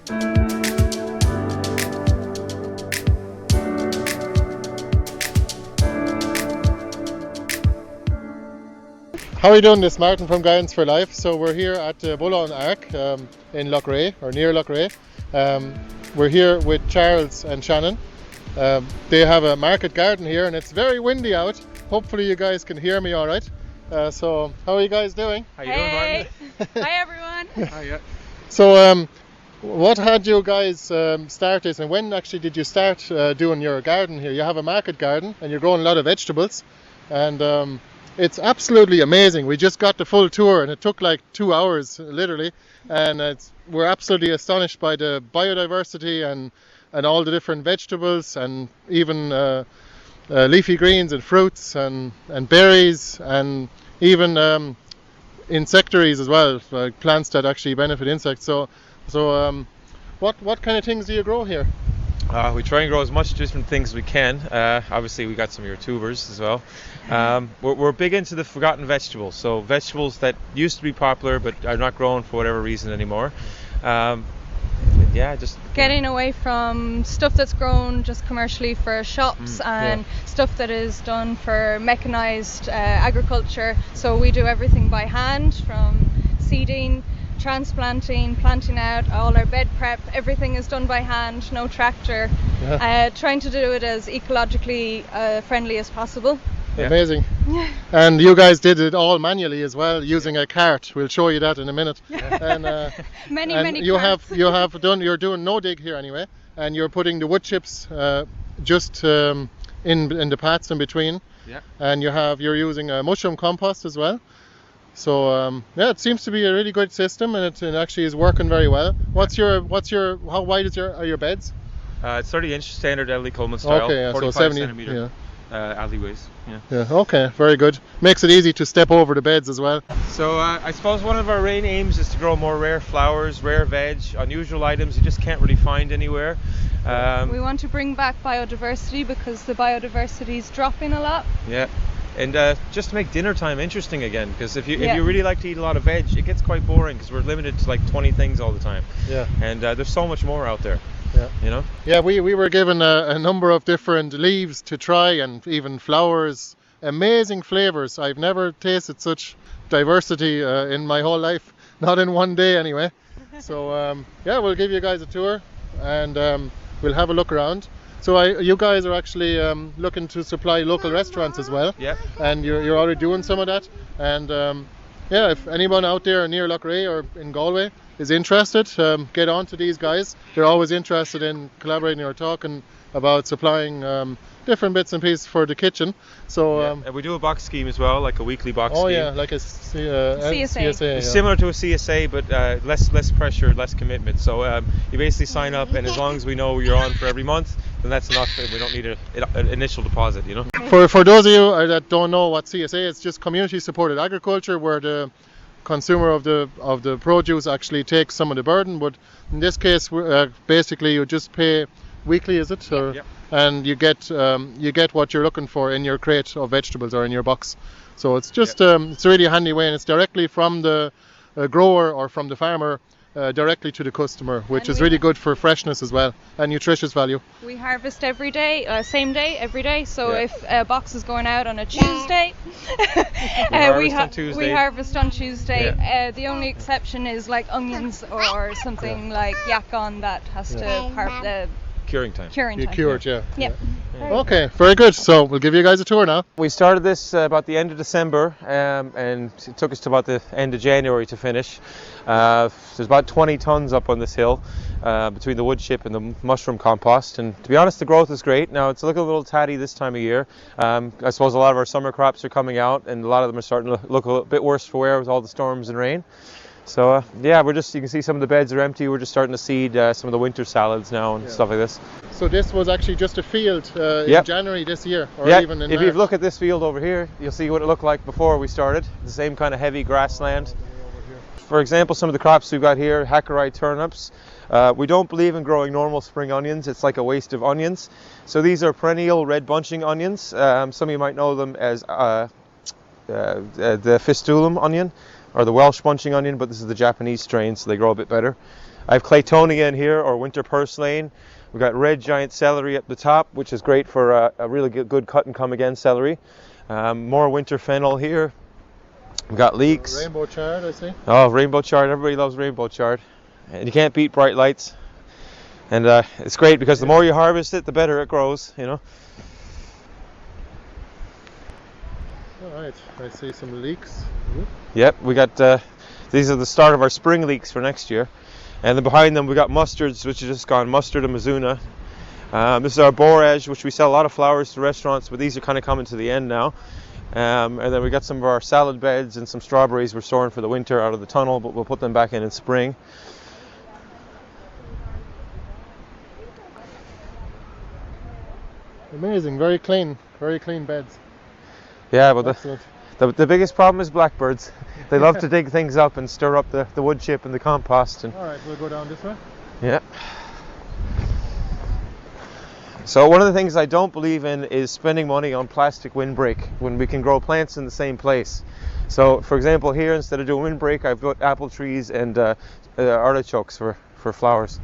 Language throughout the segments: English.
How are you doing this, Martin from Gardens for Life? So we're here at Bullaun Ark in Loughrea, or near Loughrea. We're here with Charles and Shannon. They have a market garden here and it's very windy out. Hopefully you guys can hear me all right. So how are you guys doing? How you doing, Martin? Hi everyone. Hiya. So what had you guys start this, and when actually did you start doing your garden here? You have a market garden and you're growing a lot of vegetables, and it's absolutely amazing. We just got the full tour and it took like 2 hours literally, and we're absolutely astonished by the biodiversity and all the different vegetables, and even leafy greens and fruits and berries, and even insectaries as well, like plants that actually benefit insects. So what kind of things do you grow here? We try and grow as much different things as we can. Obviously we got some of your tubers as well. We're big into the forgotten vegetables, so vegetables that used to be popular but are not grown for whatever reason anymore. Just getting away from stuff that's grown just commercially for shops and stuff that is done for mechanized agriculture. So we do everything by hand, from seeding, transplanting, planting out, all our bed prep, everything is done by hand, no tractor. Trying to do it as ecologically friendly as possible. Amazing. And you guys did it all manually as well, using a cart. We'll show you that in a minute. And many you're doing no dig here anyway, and you're putting the wood chips just in the paths in between. And you're using a mushroom compost as well. So it seems to be a really good system, and it actually is working very well. How wide are your beds? It's 30-inch standard Ellie Coleman style. Okay, 45 so 70 centimeter alleyways. Okay, very good. Makes it easy to step over the beds as well. So I suppose one of our main aims is to grow more rare flowers, rare veg, unusual items you just can't really find anywhere. We want to bring back biodiversity because the biodiversity is dropping a lot. And just to make dinner time interesting again, because if you really like to eat a lot of veg, it gets quite boring because we're limited to like 20 things all the time. And there's so much more out there. We were given a number of different leaves to try, and even flowers. Amazing flavors. I've never tasted such diversity in my whole life, not in one day anyway. So we'll give you guys a tour, and we'll have a look around. So you guys are actually looking to supply local restaurants as well. And you're already doing some of that. And if anyone out there near Loughrea or in Galway is interested, get on to these guys. They're always interested in collaborating or talking about supplying different bits and pieces for the kitchen. So and we do a box scheme as well, like a weekly box scheme. Like a CSA. Similar to a CSA, but less pressure, less commitment. So you basically sign up, and as long as we know you're on for every month, then that's enough. We don't need an initial deposit, For those of you that don't know what CSA is, it's just community supported agriculture, where the consumer of the produce actually takes some of the burden. But in this case, basically you just pay weekly, is it? And you get what you're looking for in your crate of vegetables or in your box. So it's just it's a really handy way, and it's directly from the grower or from the farmer directly to the customer, which is really good for freshness as well and nutritious value. We harvest every day, same day, every day. So if a box is going out on a Tuesday, we harvest on Tuesday. The only exception is like onions or something like yakon that has to curing time. You cure it, Okay, very good. So we'll give you guys a tour now. We started this about the end of December, and it took us to about the end of January to finish. There's about 20 tons up on this hill between the wood chip and the mushroom compost, and to be honest, the growth is great. Now it's looking a little tatty this time of year. I suppose a lot of our summer crops are coming out, and a lot of them are starting to look a little bit worse for wear with all the storms and rain. So you can see some of the beds are empty. We're just starting to seed some of the winter salads now and stuff like this. So this was actually just a field in January this year, or even in If March. you look at this field over here, you'll see what it looked like before we started. The same kind of heavy grassland. For example, some of the crops we've got here, Hackerai turnips. We don't believe in growing normal spring onions. It's like a waste of onions. So these are perennial red bunching onions. Some of you might know them as the fistulum onion, or the Welsh bunching onion, but this is the Japanese strain, so they grow a bit better. I have Claytonia in here, or winter purslane. We've got red giant celery at the top, which is great for a really good cut and come again celery. More winter fennel here. We've got leeks. Rainbow chard, I see. Oh, rainbow chard. Everybody loves rainbow chard. And you can't beat bright lights. And it's great because the more you harvest it, the better it grows, you know. Alright, I see some leeks. Yep, we got, these are the start of our spring leeks for next year. And then behind them we got mustards, which have just gone, mustard and mizuna. This is our borage, which we sell a lot of flowers to restaurants, but these are kind of coming to the end now. And then we got some of our salad beds and some strawberries we're storing for the winter out of the tunnel, but we'll put them back in spring. Amazing, very clean beds. Yeah, but the biggest problem is blackbirds. They love to dig things up and stir up the wood chip and the compost. And alright, we'll go down this way. Yeah. So one of the things I don't believe in is spending money on plastic windbreak when we can grow plants in the same place. So for example here, instead of doing windbreak, I've got apple trees and artichokes for flowers.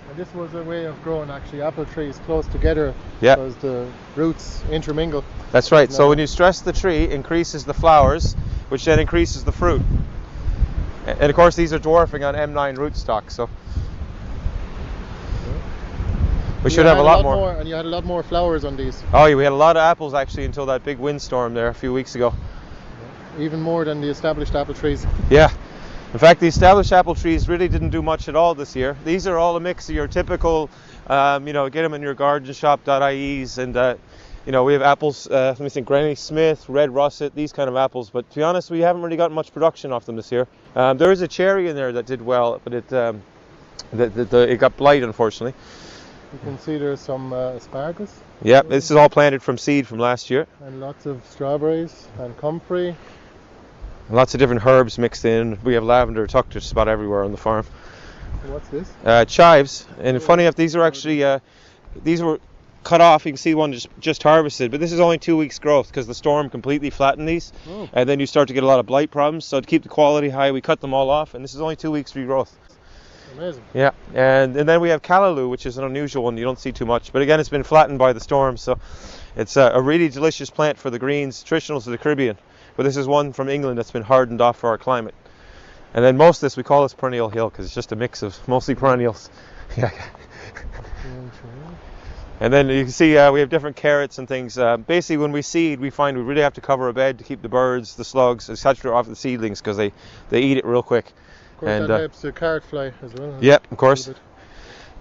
And this was a way of growing actually apple trees close together, yeah, because the roots intermingle. That's right. So when you stress the tree, it increases the flowers, which then increases the fruit. And of course these are dwarfing on M9 rootstock, so we should have a lot more. And you had a lot more flowers on these. Oh yeah, we had a lot of apples actually until that big windstorm there a few weeks ago. Even more than the established apple trees. Yeah. In fact, the established apple trees really didn't do much at all this year. These are all a mix of your typical, you know, get them in your garden shop.ie's, and you know, we have apples, let me think, Granny Smith, Red Russet, these kind of apples, but to be honest, we haven't really gotten much production off them this year. There is a cherry in there that did well, but it got blight, unfortunately. You can see there's some asparagus. Yeah, this is all planted from seed from last year. And lots of strawberries and comfrey. Lots of different herbs mixed in. We have lavender tucked just about everywhere on the farm. What's this? Chives. And funny enough, these are actually, these were cut off. You can see one just harvested, but this is only 2 weeks growth because the storm completely flattened these. Oh. And then you start to get a lot of blight problems. So to keep the quality high, we cut them all off, and this is only 2 weeks regrowth. Amazing. Yeah, and then we have callaloo, which is an unusual one. You don't see too much, but again, it's been flattened by the storm, so it's a really delicious plant for the greens, traditional to the Caribbean. But this is one from England that's been hardened off for our climate. And then most of this, we call this perennial hill because it's just a mix of mostly perennials. Yeah. And then you can see we have different carrots and things. Basically, when we seed, we find we really have to cover a bed to keep the birds, the slugs, etc. off the seedlings because they eat it real quick. Of course, and that helps the carrot fly as well. Yeah, of course.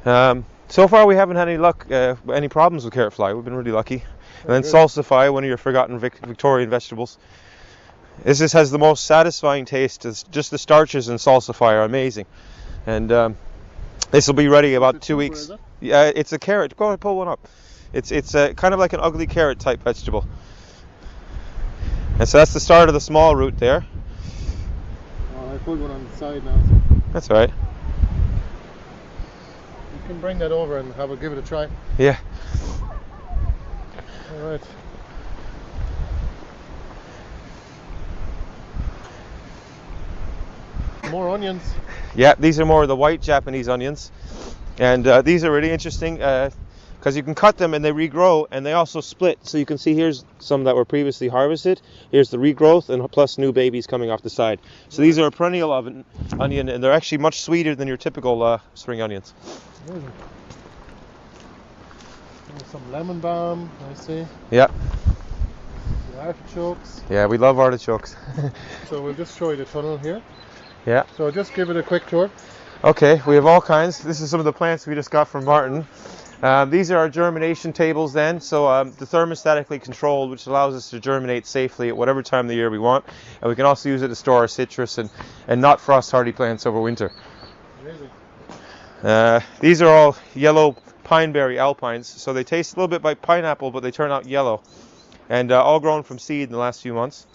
So far, we haven't had any luck, any problems with carrot fly. We've been really lucky. And then salsify, one of your forgotten Victorian vegetables. This just has the most satisfying taste. It's just the starches in salsify are amazing. And this will be ready about 2 weeks. Yeah, it's a carrot. Go ahead, pull one up. It's kind of like an ugly carrot type vegetable. And so that's the start of the small root there. Oh, I pulled one on the side now. That's all right. You can bring that over and give it a try. Yeah. All right. More onions. Yeah, these are more of the white Japanese onions, and these are really interesting because you can cut them and they regrow, and they also split. So you can see here's some that were previously harvested. Here's the regrowth, and plus new babies coming off the side. So these are a perennial onion, and they're actually much sweeter than your typical spring onions. Amazing. There's some lemon balm, I see. Yeah. The artichokes. Yeah, we love artichokes. So we'll just show you the tunnel here. Yeah. So just give it a quick tour. Okay, we have all kinds. This is some of the plants we just got from Martin. These are our germination tables then, so the thermostatically controlled, which allows us to germinate safely at whatever time of the year we want. And we can also use it to store our citrus and not frost hardy plants over winter. Amazing. These are all yellow pineberry alpines, so they taste a little bit like pineapple, but they turn out yellow. And all grown from seed in the last few months.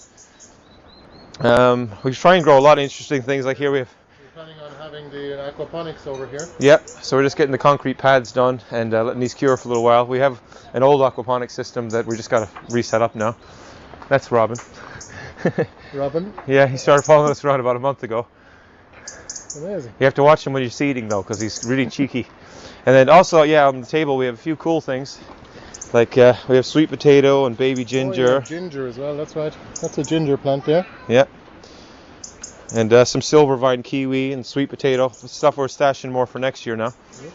We try and grow a lot of interesting things, like here we have... We're planning on having the aquaponics over here. Yep, so we're just getting the concrete pads done and letting these cure for a little while. We have an old aquaponics system that we just got to reset up now. That's Robin. Robin? Yeah, he started following us around about a month ago. Amazing. You have to watch him when you're seeding though, because he's really cheeky. And then also, yeah, on the table we have a few cool things. Like we have sweet potato and baby ginger. Oh, yeah, ginger as well, that's right. That's a ginger plant there. Yeah. And some silver vine kiwi and sweet potato. Stuff we're stashing more for next year now.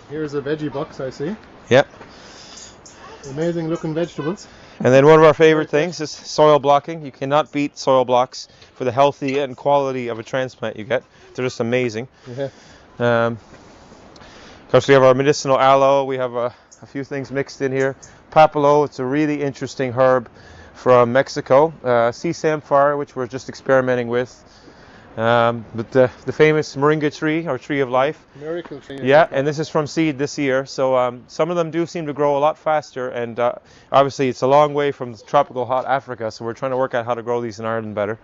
Here's a veggie box, I see. Yeah. Amazing looking vegetables. And then one of our favorite things is soil blocking. You cannot beat soil blocks for the healthy and quality of a transplant you get. They're just amazing. Yeah. Of course, we have our medicinal aloe. We have a few things mixed in here. Papalo, it's a really interesting herb from Mexico. Sea samphire, which we're just experimenting with. But the famous moringa tree, or tree of life. Miracle tree. Yeah, and this is from seed this year. So some of them do seem to grow a lot faster. And obviously it's a long way from tropical hot Africa. So we're trying to work out how to grow these in Ireland better.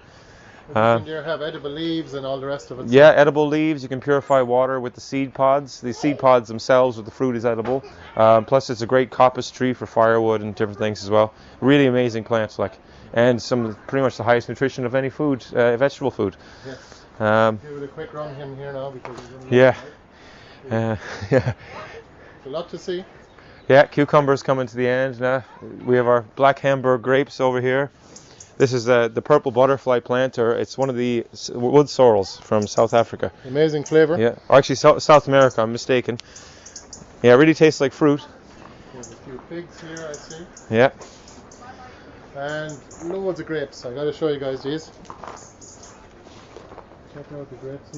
And you have edible leaves and all the rest of it. Yeah, edible leaves. You can purify water with the seed pods. The seed pods themselves with the fruit is edible. Plus it's a great coppice tree for firewood and different things as well. Really amazing plants, like, and some pretty much the highest nutrition of any food, vegetable food. Yes. Give it a quick run in here now because yeah. Yeah. Yeah. A lot to see. Yeah, cucumbers coming to the end now. We have our black Hamburg grapes over here. This is the purple butterfly plant, or it's one of the wood sorrels from South Africa. Amazing flavour. Yeah, or actually South America, I'm mistaken. Yeah, it really tastes like fruit. There's a few figs here, I see. Yeah. And loads of grapes. I got to show you guys these. Check out the grapes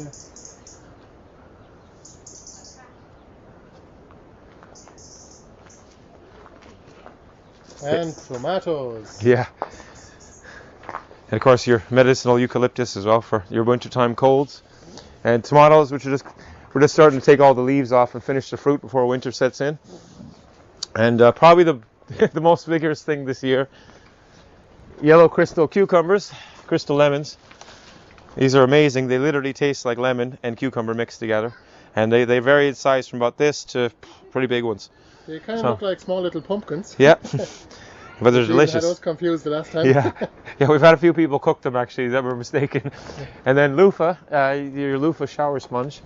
here. And tomatoes. Yeah. And of course your medicinal eucalyptus as well for your wintertime colds. And tomatoes, which we're just starting to take all the leaves off and finish the fruit before winter sets in. And probably the most vigorous thing this year, yellow crystal cucumbers, crystal lemons. These are amazing. They literally taste like lemon and cucumber mixed together. And they vary in size from about this to pretty big ones. They kind of look like small little pumpkins. Yeah. But they're delicious. I was confused the last time. Yeah, yeah. We've had a few people cook them actually that were mistaken. And then loofah, your loofah shower sponge.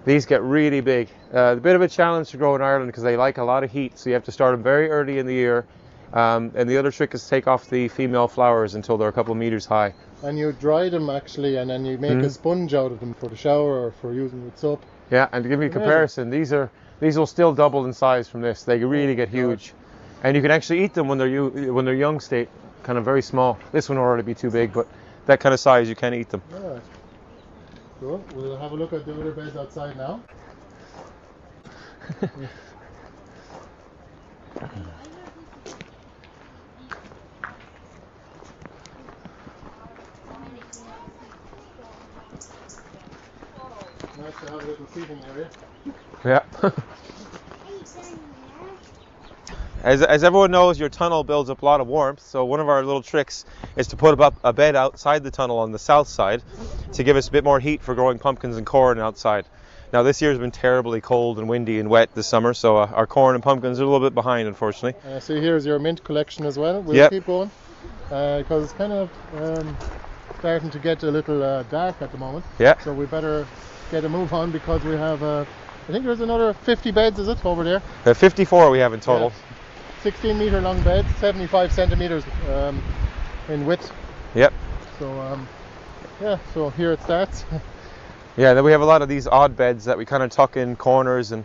These get really big. A bit of a challenge to grow in Ireland because they like a lot of heat, so you have to start them very early in the year. And the other trick is to take off the female flowers until they're a couple of meters high. And you dry them actually, and then you make a sponge out of them for the shower or for using with soap. Yeah, and to give you a comparison, these will still double in size from this. They really get huge. And you can actually eat them when they're young state, kind of very small. This one will already be too big, but that kind of size you can eat them. All right. Cool. We'll have a look at the other beds outside now. Nice to have a little seating area. Yeah. As everyone knows, your tunnel builds up a lot of warmth, so one of our little tricks is to put up a bed outside the tunnel on the south side to give us a bit more heat for growing pumpkins and corn outside. Now this year's been terribly cold and windy and wet this summer, so our corn and pumpkins are a little bit behind, unfortunately. So here's your mint collection as well. We'll keep going because it's kind of starting to get a little dark at the moment. Yeah. So we better get a move on because we have, I think there's another 50 beds, is it, over there? 54 we have in total. Yeah. 16 metre long beds, 75 centimetres in width. Yep. So so here it starts. Yeah, then we have a lot of these odd beds that we kind of tuck in corners and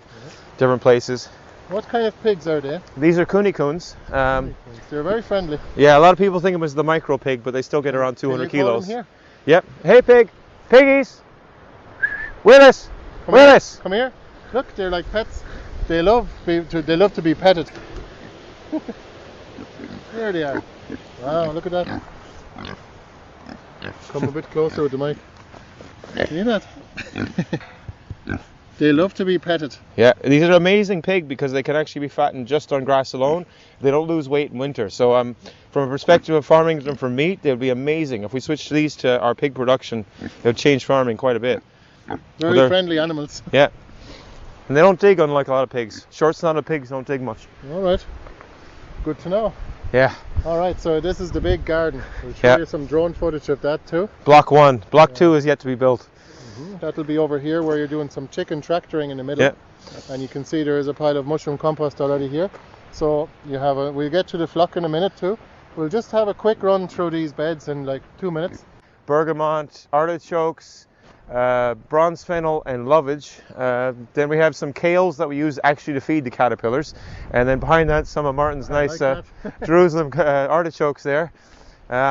different places. What kind of pigs are they? These are coons. They're very friendly. Yeah, a lot of people think of them as the micro pig, but they still get around 200 kilos. Here? Yep. Hey pig! Piggies! Willis! Willis! Come here. Look, they're like pets. They love to be petted. There they are. Wow, look at that. Come a bit closer with the mic. See that? They love to be petted. Yeah, these are amazing pig because they can actually be fattened just on grass alone. They don't lose weight in winter. So from a perspective of farming them for meat, they'll be amazing. If we switch these to our pig production, it would change farming quite a bit. Very friendly animals. Yeah. And they don't dig, unlike a lot of pigs. Short-snouted pigs don't dig much. All right. Good to know. Yeah. All right, so this is the big garden. We'll show you some drone footage of that too. Block 1. Block 2 is yet to be built. That'll be over here where you're doing some chicken tractoring in the middle. Yeah. And you can see there is a pile of mushroom compost already here. So you have we'll get to the flock in a minute too. We'll just have a quick run through these beds in like 2 minutes. Bergamot, artichokes, bronze fennel and lovage. Then we have some kales that we use actually to feed the caterpillars. And then behind that, some of Martin's nice Jerusalem artichokes there.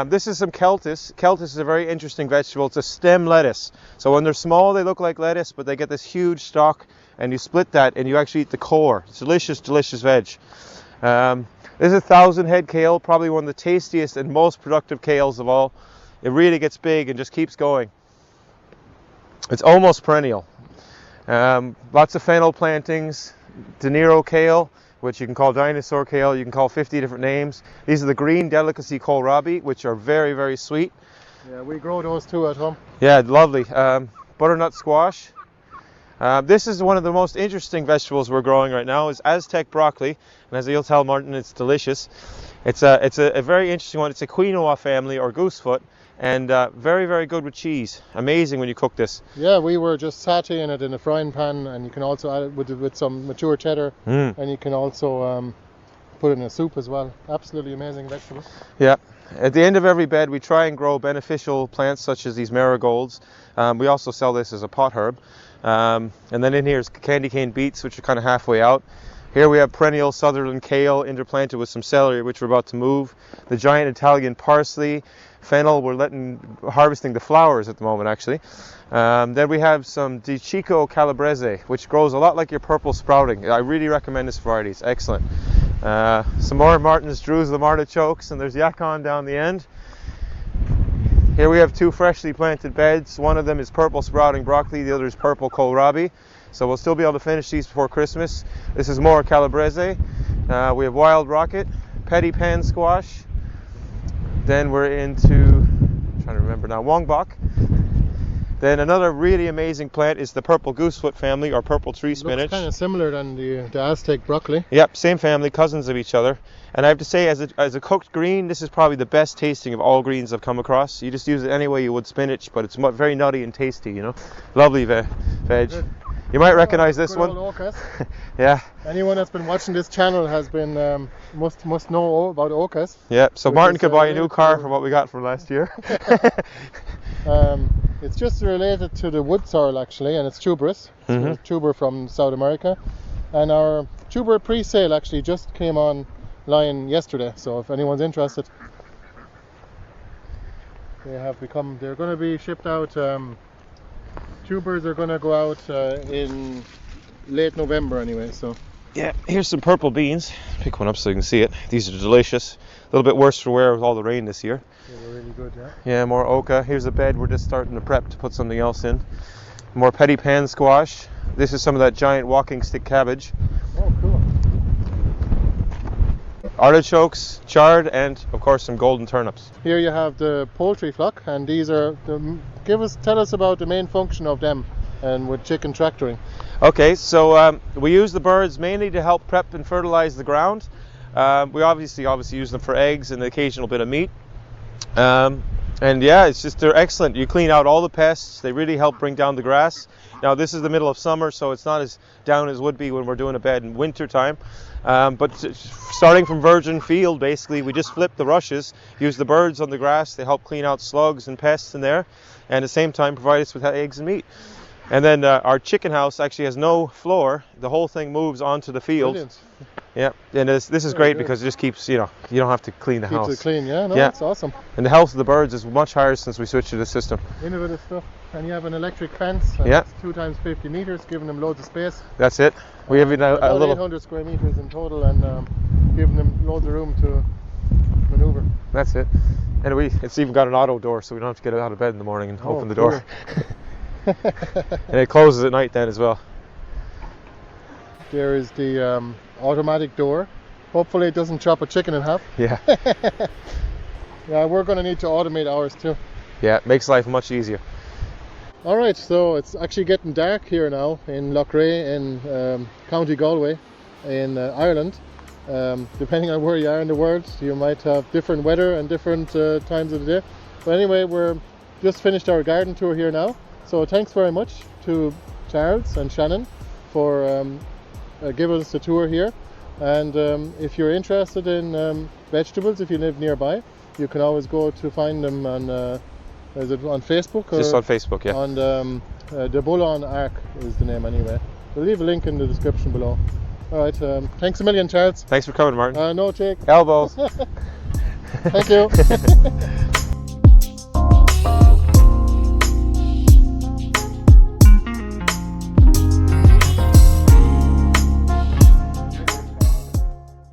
This is some Celtis. Celtis is a very interesting vegetable. It's a stem lettuce. So when they're small, they look like lettuce, but they get this huge stalk, and you split that and you actually eat the core. It's delicious, delicious veg. This is a 1,000-head kale, probably one of the tastiest and most productive kales of all. It really gets big and just keeps going. It's almost perennial. Lots of fennel plantings, De Niro kale, which you can call dinosaur kale, you can call 50 different names. These are the green delicacy kohlrabi, which are very, very sweet. Yeah, we grow those too at home. Yeah, lovely. Butternut squash. This is one of the most interesting vegetables we're growing right now, is Aztec broccoli. And as you'll tell Martin, it's delicious. It's a very interesting one. It's a quinoa family or goosefoot, and very, very good with cheese. Amazing when you cook this. Yeah, we were just sauteing it in a frying pan, and you can also add it with some mature cheddar, and you can also put it in a soup as well. Absolutely amazing vegetable. Yeah. At the end of every bed, we try and grow beneficial plants such as these marigolds. We also sell this as a pot herb. And then in here is candy cane beets, which are kind of halfway out. Here we have perennial Sutherland kale interplanted with some celery, which we're about to move. The giant Italian parsley, fennel, we're harvesting the flowers at the moment actually. Then we have some Di Chico calabrese, which grows a lot like your purple sprouting. I really recommend this variety, it's excellent. Some more Martin's Jerusalem artichokes, and there's yacon down the end. Here we have 2 freshly planted beds. One of them is purple sprouting broccoli, the other is purple kohlrabi. So we'll still be able to finish these before Christmas. This is more calabrese. We have wild rocket, petty pan squash. Then we're into, I'm trying to remember now, wongbok. Then another really amazing plant is the purple goosefoot family or purple tree spinach. Looks kind of similar than the Aztec broccoli. Yep, same family, cousins of each other. And I have to say, as a cooked green, this is probably the best tasting of all greens I've come across. You just use it any way you would spinach, but it's very nutty and tasty, you know. Lovely veg. Good. You might recognize this one. Yeah. Anyone that's been watching this channel has been must know about ochas. Yeah. So Martin could buy a new car for what we got from last year. It's just related to the wood sorrel actually, and it's tuberous. It's a tuber from South America, and our tuber pre-sale actually just came online yesterday. So if anyone's interested, they're going to be shipped out. Tubers are going to go out in late November anyway. So yeah, here's some purple beans. Pick one up so you can see it. These are delicious. A little bit worse for wear with all the rain this year. Yeah, they're really good, yeah. Yeah, more oca. Here's a bed we're just starting to prep to put something else in. More petty pan squash. This is some of that giant walking stick cabbage. Oh, cool. Artichokes, chard, and of course some golden turnips. Here you have the poultry flock, and these are tell us about the main function of them and with chicken tractoring. Okay, so we use the birds mainly to help prep and fertilize the ground. We obviously use them for eggs and the occasional bit of meat. And yeah, they're excellent. You clean out all the pests. They really help bring down the grass. Now this is the middle of summer, so it's not as down as would be when we're doing a bed in winter time. But starting from virgin field, basically, we just flip the rushes, use the birds on the grass. They help clean out slugs and pests in there, and at the same time provide us with eggs and meat. And then our chicken house actually has no floor. The whole thing moves onto the field. Brilliant. Yeah, and this is great because it just keeps, you don't have to clean the house. Keeps it clean, yeah, that's awesome. And the health of the birds is much higher since we switched to this system. Innovative stuff. And you have an electric fence. Yeah. It's 2 times 50 meters, giving them loads of space. That's it. We have a little 800 square meters in total, and giving them loads of room to maneuver. That's it. And it's even got an auto door, so we don't have to get out of bed in the morning and open the door. And it closes at night then as well. There is the automatic door. Hopefully it doesn't chop a chicken in half. Yeah. Yeah, we're going to need to automate ours too. Yeah, it makes life much easier. Alright, so it's actually getting dark here now in Loughrea in County Galway in Ireland. Depending on where you are in the world, you might have different weather and different times of the day. But anyway, we're just finished our garden tour here now. So thanks very much to Charles and Shannon for giving us a tour here. And if you're interested in vegetables, if you live nearby, you can always go to find them on, is it on Facebook? Just on Facebook, yeah. On the Bullaun Ark is the name anyway. We'll leave a link in the description below. Alright, thanks a million, Charles. Thanks for coming, Martin. No, Jake. Elbows. Thank you.